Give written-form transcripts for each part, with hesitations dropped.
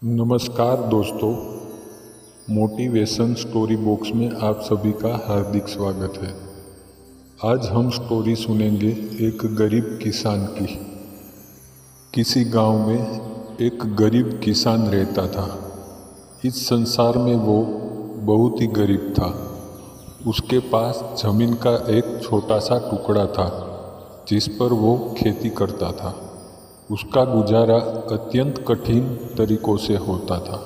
नमस्कार दोस्तों, motivation story box में आप सभी का हार्दिक स्वागत है। आज हम स्टोरी सुनेंगे एक गरीब किसान की। किसी गांव में एक गरीब किसान रहता था। इस संसार में वो बहुत ही गरीब था। उसके पास जमीन का एक छोटा सा टुकड़ा था जिस पर वो खेती करता था। उसका गुजारा अत्यंत कठिन तरीकों से होता था।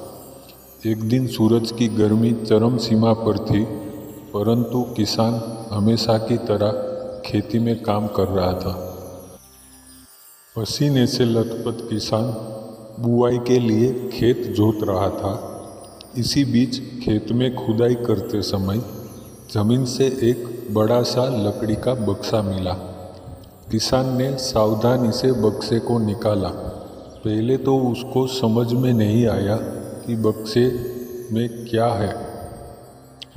एक दिन सूरज की गर्मी चरम सीमा पर थी, परंतु किसान हमेशा की तरह खेती में काम कर रहा था। पसीने से लथपथ किसान बुआई के लिए खेत जोत रहा था। इसी बीच खेत में खुदाई करते समय जमीन से एक बड़ा सा लकड़ी का बक्सा मिला। किसान ने सावधानी से बक्से को निकाला। पहले तो उसको समझ में नहीं आया कि बक्से में क्या है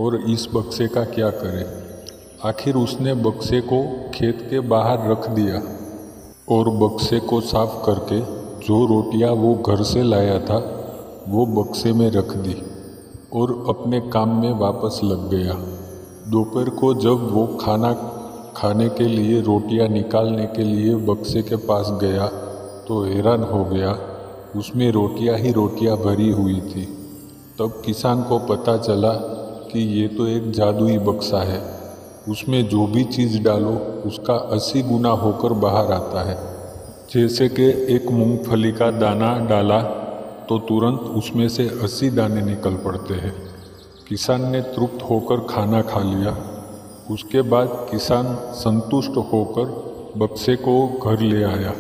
और इस बक्से का क्या करे। आखिर उसने बक्से को खेत के बाहर रख दिया और बक्से को साफ करके जो रोटियां वो घर से लाया था वो बक्से में रख दी और अपने काम में वापस लग गया। दोपहर को जब वो खाने के लिए रोटियां निकालने के लिए बक्से के पास गया तो हैरान हो गया। उसमें रोटियां ही रोटियां भरी हुई थी। तब किसान को पता चला कि ये तो एक जादुई बक्सा है। उसमें जो भी चीज़ डालो उसका 80 गुना होकर बाहर आता है। जैसे कि एक मूंगफली का दाना डाला तो तुरंत उसमें से 80 दाने निकल पड़ते हैं। किसान ने तृप्त होकर खाना खा लिया। उसके बाद किसान संतुष्ट होकर बक्से को घर ले आया।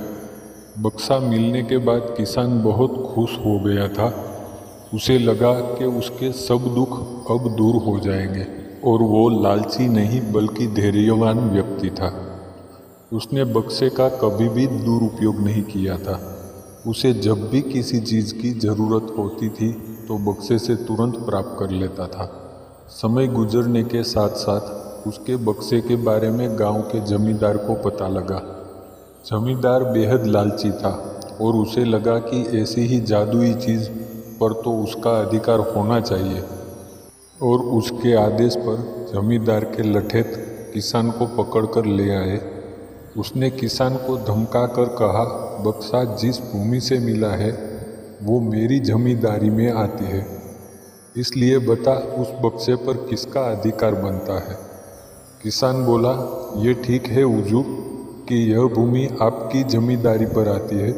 बक्सा मिलने के बाद किसान बहुत खुश हो गया था। उसे लगा कि उसके सब दुख अब दूर हो जाएंगे और वो लालची नहीं बल्कि धैर्यवान व्यक्ति था। उसने बक्से का कभी भी दुरुपयोग नहीं किया था। उसे जब भी किसी चीज़ की ज़रूरत होती थी तो बक्से से तुरंत प्राप्त कर लेता था। समय गुजरने के साथ साथ उसके बक्से के बारे में गांव के जमींदार को पता लगा। जमींदार बेहद लालची था और उसे लगा कि ऐसी ही जादुई चीज़ पर तो उसका अधिकार होना चाहिए और उसके आदेश पर जमींदार के लठेत किसान को पकड़कर ले आए। उसने किसान को धमकाकर कहा, बक्सा जिस भूमि से मिला है वो मेरी जमींदारी में आती है, इसलिए बता उस बक्से पर किसका अधिकार बनता है। किसान बोला, ये ठीक है हुजूर कि यह भूमि आपकी जमींदारी पर आती है,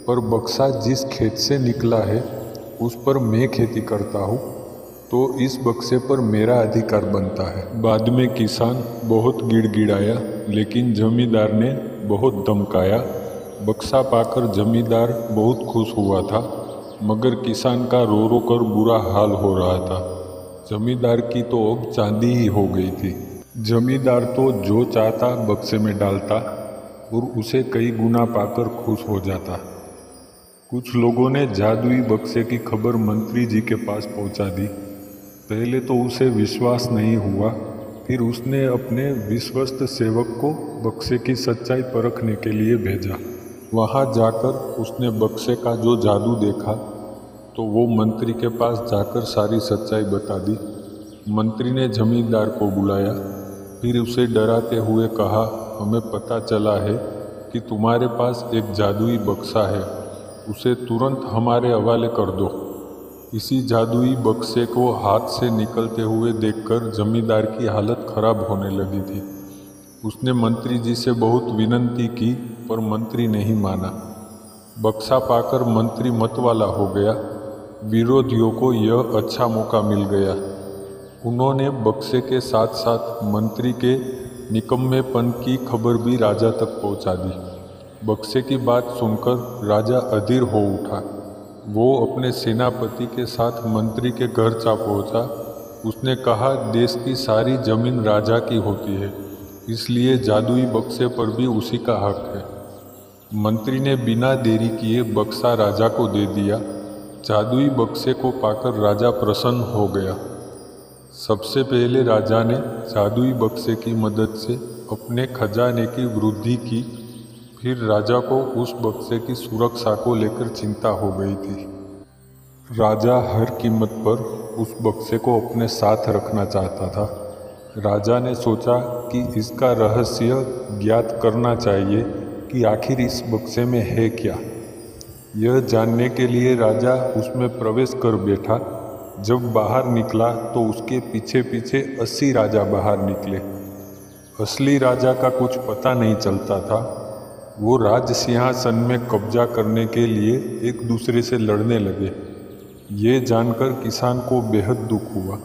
पर बक्सा जिस खेत से निकला है उस पर मैं खेती करता हूँ, तो इस बक्से पर मेरा अधिकार बनता है। बाद में किसान बहुत गिड़गिड़ाया, लेकिन जमींदार ने बहुत धमकाया। बक्सा पाकर जमींदार बहुत खुश हुआ था, मगर किसान का रो रो कर बुरा हाल हो रहा था। जमींदार की तो अब चांदी ही हो गई थी। जमींदार तो जो चाहता बक्से में डालता और उसे कई गुना पाकर खुश हो जाता। कुछ लोगों ने जादुई बक्से की खबर मंत्री जी के पास पहुंचा दी। पहले तो उसे विश्वास नहीं हुआ, फिर उसने अपने विश्वस्त सेवक को बक्से की सच्चाई परखने के लिए भेजा। वहां जाकर उसने बक्से का जो जादू देखा तो वो मंत्री के पास जाकर सारी सच्चाई बता दी। मंत्री ने जमींदार को बुलाया, फिर उसे डराते हुए कहा, हमें पता चला है कि तुम्हारे पास एक जादुई बक्सा है, उसे तुरंत हमारे हवाले कर दो। इसी जादुई बक्से को हाथ से निकलते हुए देखकर जमींदार की हालत खराब होने लगी थी। उसने मंत्री जी से बहुत विनती की, पर मंत्री नहीं माना। बक्सा पाकर मंत्री मतवाला हो गया। विरोधियों को यह अच्छा मौका मिल गया। उन्होंने बक्से के साथ साथ मंत्री के निकम्मेपन की खबर भी राजा तक पहुंचा दी। बक्से की बात सुनकर राजा अधीर हो उठा। वो अपने सेनापति के साथ मंत्री के घर जा पहुंचा। उसने कहा, देश की सारी जमीन राजा की होती है, इसलिए जादुई बक्से पर भी उसी का हक है। मंत्री ने बिना देरी किए बक्सा राजा को दे दिया। जादुई बक्से को पाकर राजा प्रसन्न हो गया। सबसे पहले राजा ने जादुई बक्से की मदद से अपने खजाने की वृद्धि की। फिर राजा को उस बक्से की सुरक्षा को लेकर चिंता हो गई थी। राजा हर कीमत पर उस बक्से को अपने साथ रखना चाहता था। राजा ने सोचा कि इसका रहस्य ज्ञात करना चाहिए कि आखिर इस बक्से में है क्या। यह जानने के लिए राजा उसमें प्रवेश कर बैठा। जब बाहर निकला तो उसके पीछे पीछे 80 राजा बाहर निकले। असली राजा का कुछ पता नहीं चलता था। वो राज सिंहासन में कब्जा करने के लिए एक दूसरे से लड़ने लगे। ये जानकर किसान को बेहद दुख हुआ।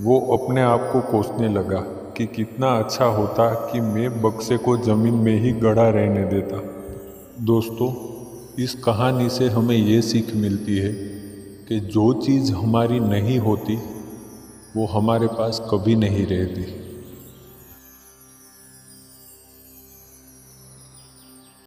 वो अपने आप को कोसने लगा कि कितना अच्छा होता कि मैं बक्से को ज़मीन में ही गड़ा रहने देता। दोस्तों, इस कहानी से हमें ये सीख मिलती है कि जो चीज़ हमारी नहीं होती वो हमारे पास कभी नहीं रहती।